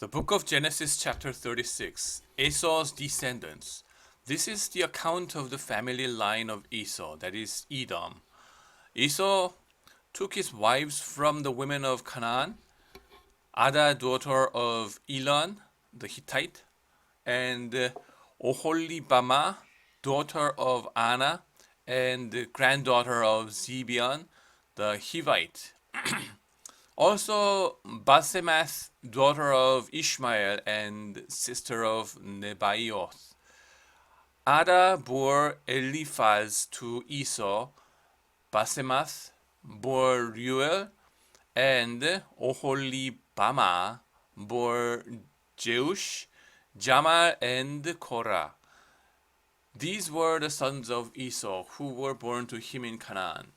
The book of Genesis, chapter 36, Esau's descendants. This is the account of the family line of Esau, that is Edom. Esau took his wives from the women of Canaan, Ada, daughter of Elon, the Hittite, and Oholibamah, daughter of Anna, and granddaughter of Zibeon, the Hivite. Also, Basemath, daughter of Ishmael and sister of Nebaioth. Ada bore Eliphaz to Esau. Basemath bore Reuel, and Oholibamah bore Jeush, Jamal, and Korah. These were the sons of Esau who were born to him in Canaan.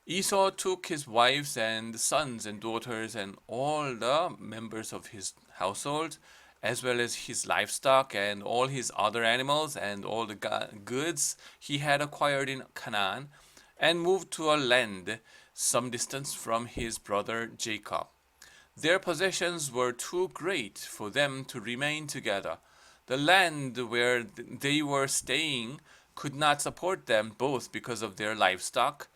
Esau took his wives and sons and daughters and all the members of his household, as well as his livestock and all his other animals and all the goods he had acquired in Canaan, and moved to a land some distance from his brother Jacob. Their possessions were too great for them to remain together. The land where they were staying could not support them both because of their livestock.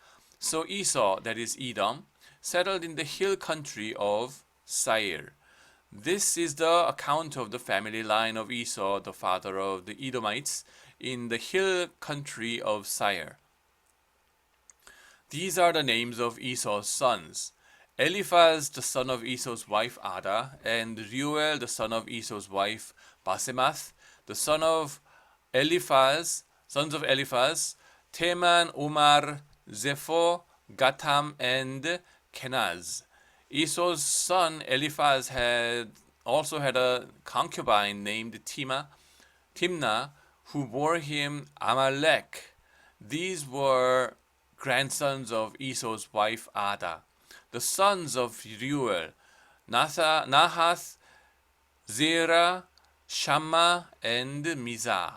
So Esau, that is Edom, settled in the hill country of Seir. This is the account of the family line of Esau, the father of the Edomites, in the hill country of Seir. These are the names of Esau's sons: Eliphaz, the son of Esau's wife Ada, and Reuel, the son of Esau's wife Basemath, the sons of Eliphaz, Teman, Omar, Zepho, Gatam, and Kenaz. Esau's son Eliphaz also had a concubine named Timnah, who bore him Amalek. These were grandsons of Esau's wife Ada. The sons of Reuel: Nahath, Zerah, Shammah, and Mizah.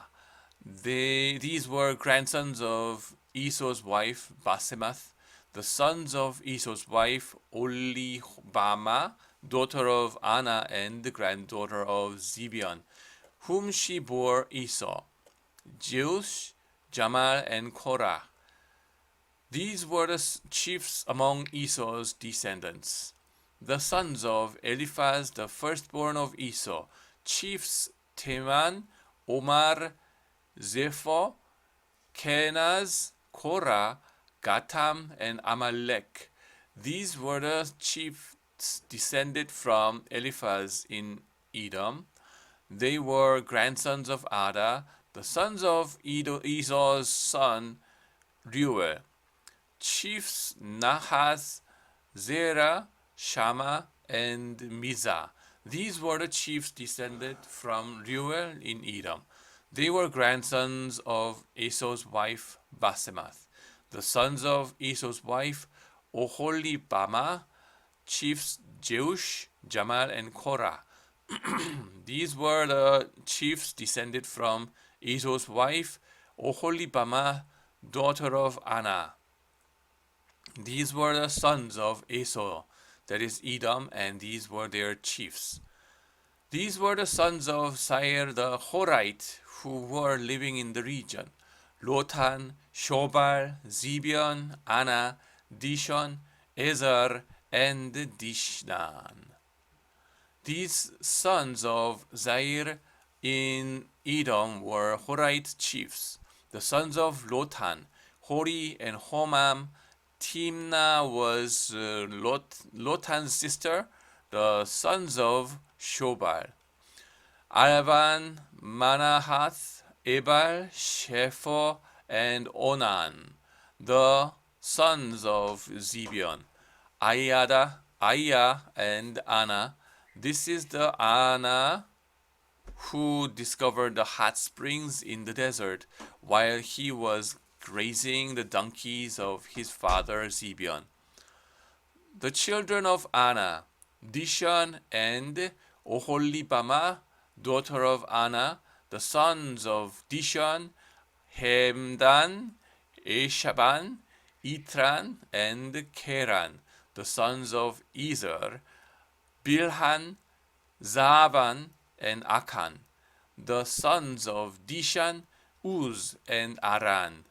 These were grandsons of Esau's wife Basemath. The sons of Esau's wife Oholibamah, daughter of Anna and granddaughter of Zibeon, whom she bore Esau: Jeush, Jamal, and Korah. These were the chiefs among Esau's descendants. The sons of Eliphaz, the firstborn of Esau: chiefs Teman, Omar, Zepho, Kenaz, Korah, Gatam, and Amalek. These were the chiefs descended from Eliphaz in Edom. They were grandsons of Ada. The sons of Esau's son Reuel: chiefs Nahath, Zerah, Shammah, and Mizah. These were the chiefs descended from Reuel in Edom. They were grandsons of Esau's wife Basemath. The sons of Esau's wife Oholibamah: chiefs Jeush, Jamal, and Korah. These were the chiefs descended from Esau's wife Oholibamah, daughter of Anna. These were the sons of Esau, that is Edom, and these were their chiefs. These were the sons of Seir the Horite, who were living in the region: Lotan, Shobal, Zibeon, Anna, Dishon, Ezer, and Dishnan. These sons of Seir in Edom were Horite chiefs. The sons of Lotan: Hori and Homam. Timnah was Lotan's sister. The sons of Shobal: Alvan, Manahath, Ebal, Shepho, and Onan. The sons of Zibeon: Aiah, and Anna. This is the Anna who discovered the hot springs in the desert while he was grazing the donkeys of his father Zibeon. The children of Anna: Dishon and Oholibamah, daughter of Anna. The sons of Dishon: Hemdan, Eshaban, Itran, and Keran. The sons of Ezer: Bilhan, Zaavan, and Akan, the sons of Dishan, Uz, and Aran.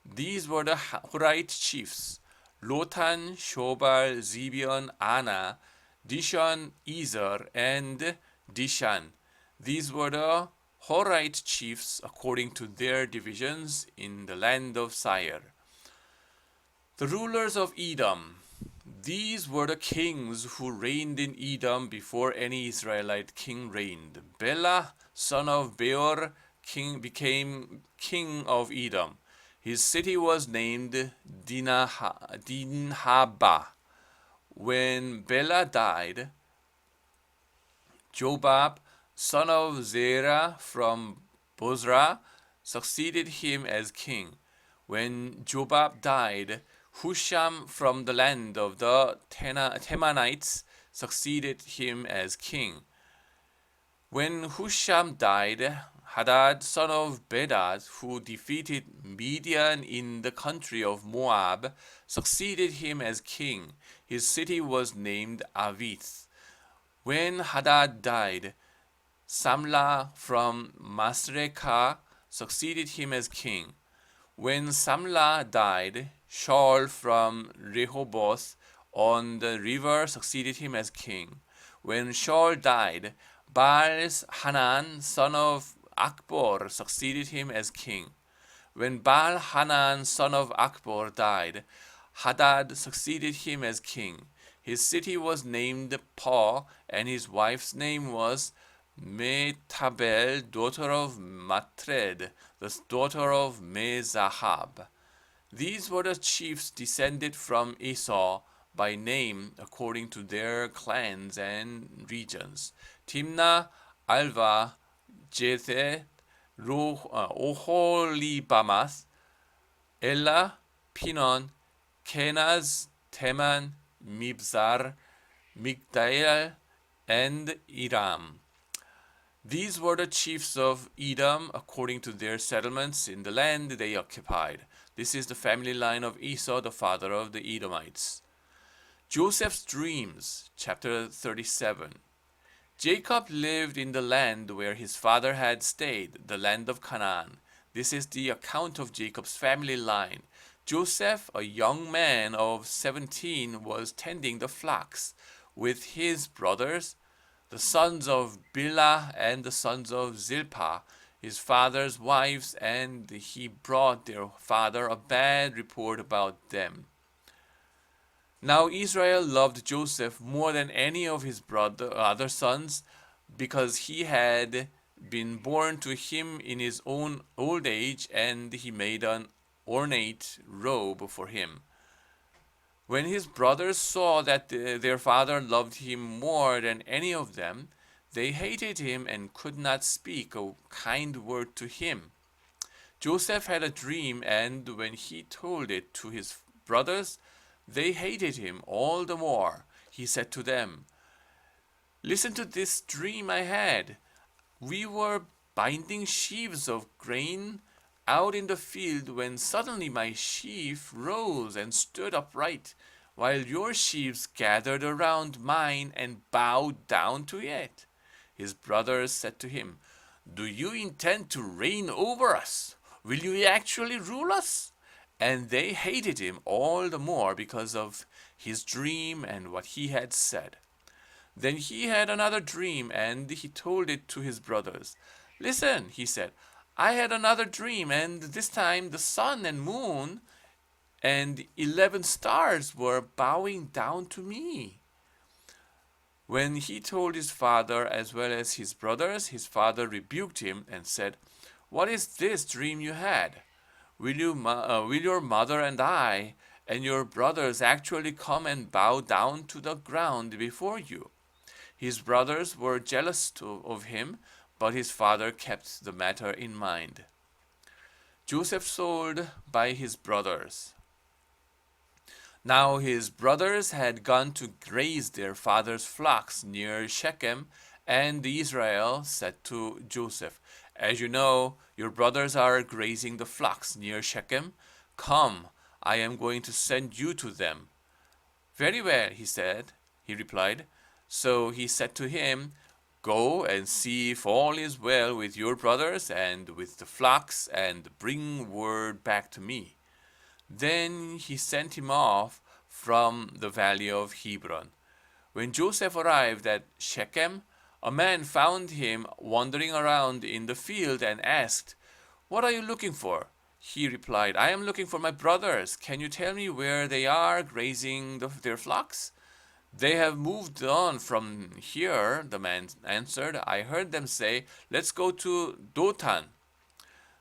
These were the Horite chiefs: Lotan, Shobal, Zibeon, Ana, Dishon, Ezer, and Dishan. These were the Horite chiefs according to their divisions in the land of Seir. The rulers of Edom. These were the kings who reigned in Edom before any Israelite king reigned. Bela, son of Beor, became king of Edom. His city was named Dinhaba. When Bela died, Jobab, son of Zerah from Bozrah, succeeded him as king. When Jobab died, Husham from the land of the Temanites succeeded him as king. When Husham died, Hadad, son of Bedad, who defeated Midian in the country of Moab, succeeded him as king. His city was named Avith. When Hadad died, Samlah from Masrekah succeeded him as king. When Samlah died, Shaul from Rehoboth on the river succeeded him as king. When Shaul died, Baal-Hanan, son of Akbor, succeeded him as king. When Baal-Hanan, son of Akbor, died, Hadad succeeded him as king. His city was named Pau, and his wife's name was Metabel, daughter of Matred, the daughter of Mezahab. These were the chiefs descended from Esau by name according to their clans and regions: Timnah, Alva, Jethet, Oholibamas, Ella, Pinon, Kenaz, Teman, Mibzar, Migdal, and Iram. These were the chiefs of Edom according to their settlements in the land they occupied. This is the family line of Esau, the father of the Edomites. Joseph's dreams, chapter 37. Jacob lived in the land where his father had stayed, the land of Canaan. This is the account of Jacob's family line. Joseph, a young man of 17, was tending the flocks with his brothers, the sons of Bilhah and the sons of Zilpah, his father's wives, and he brought their father a bad report about them. Now Israel loved Joseph more than any of his other sons, because he had been born to him in his own old age, and he made an ornate robe for him. When his brothers saw that their father loved him more than any of them, they hated him and could not speak a kind word to him. Joseph had a dream, and when he told it to his brothers, they hated him all the more. He said to them, "Listen to this dream I had. We were binding sheaves of grain out in the field when suddenly my sheaf rose and stood upright, while your sheaves gathered around mine and bowed down to it." His brothers said to him, "Do you intend to reign over us? Will you actually rule us?" And they hated him all the more because of his dream and what he had said. Then he had another dream, and he told it to his brothers. "Listen," he said, "I had another dream, and this time the sun and moon and 11 stars were bowing down to me." When he told his father as well as his brothers, his father rebuked him and said, "What is this dream you had? Will your mother and I and your brothers actually come and bow down to the ground before you?" His brothers were jealous of him, but his father kept the matter in mind. Joseph sold by his brothers. Now his brothers had gone to graze their father's flocks near Shechem, and Israel said to Joseph, "As you know, your brothers are grazing the flocks near Shechem. Come, I am going to send you to them." "Very well," he replied. So he said to him, Go and see if all is well with your brothers and with the flocks, and bring word back to me." Then he sent him off from the valley of Hebron. When Joseph arrived at Shechem, a man found him wandering around in the field and asked, "What are you looking for?" He replied, "I am looking for my brothers. Can you tell me where they are grazing their flocks?" "They have moved on from here," the man answered. "I heard them say, 'Let's go to Dothan.'"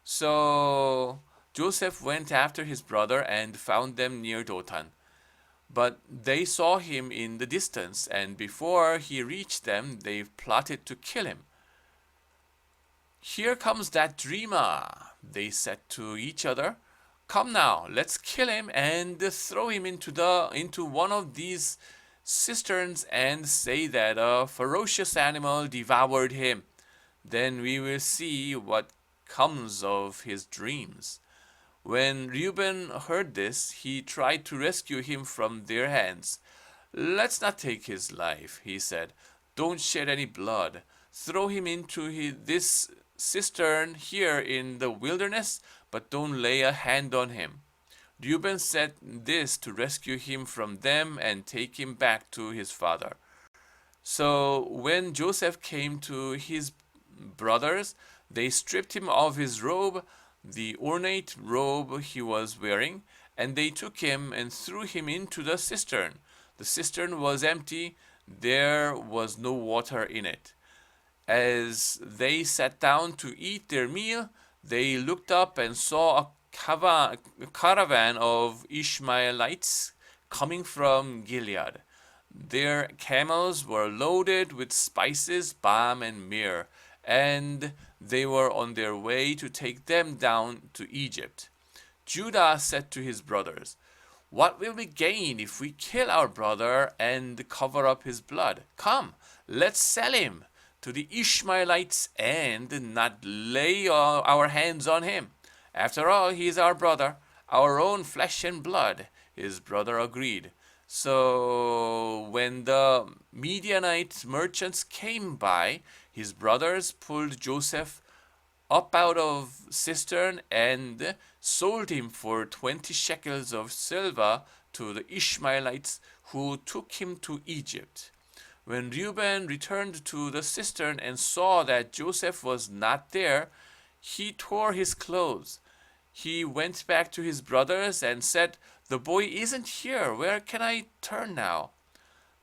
So Joseph went after his brother and found them near Dothan. But they saw him in the distance, and before he reached them, they plotted to kill him. "Here comes that dreamer," they said to each other. "Come now, let's kill him and throw him into one of these cisterns and say that a ferocious animal devoured him. Then we will see what comes of his dreams." When Reuben heard this, he tried to rescue him from their hands. "Let's not take his life," he said. "Don't shed any blood. Throw him into this cistern here in the wilderness, but don't lay a hand on him." Reuben said this to rescue him from them and take him back to his father. So when Joseph came to his brothers, they stripped him of his robe, the ornate robe he was wearing, and they took him and threw him into the cistern. The cistern was empty, there was no water in it. As they sat down to eat their meal, they looked up and saw a caravan of Ishmaelites coming from Gilead. Their camels were loaded with spices, balm, and myrrh, and they were on their way to take them down to Egypt. Judah said to his brothers, "What will we gain if we kill our brother and cover up his blood? Come, let's sell him to the Ishmaelites and not lay our hands on him. After all, he is our brother, our own flesh and blood." His brother agreed. So when the Midianite merchants came by, his brothers pulled Joseph up out of cistern and sold him for 20 shekels of silver to the Ishmaelites, who took him to Egypt. When Reuben returned to the cistern and saw that Joseph was not there, he tore his clothes. He went back to his brothers and said, "The boy isn't here. Where can I turn now?"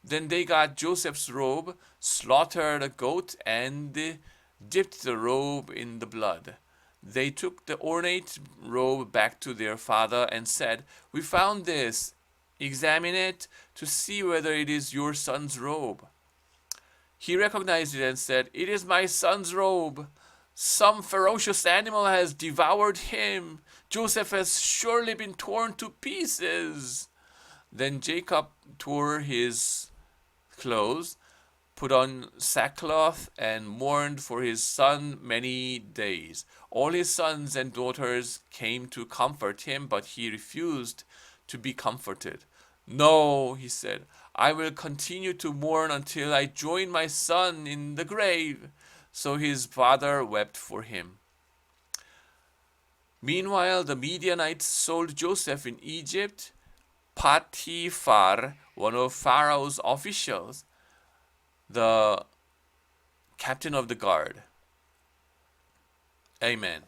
Then they got Joseph's robe, slaughtered a goat, and dipped the robe in the blood. They took the ornate robe back to their father and said, "We found this. Examine it to see whether it is your son's robe." He recognized it and said, "It is my son's robe. Some ferocious animal has devoured him. Joseph has surely been torn to pieces." Then Jacob tore his clothes, put on sackcloth, and mourned for his son many days. All his sons and daughters came to comfort him, but he refused to be comforted. "No," he said, "I will continue to mourn until I join my son in the grave." So his father wept for him. Meanwhile, the Midianites sold Joseph in Egypt. Potiphar, one of Pharaoh's officials, the captain of the guard. Amen.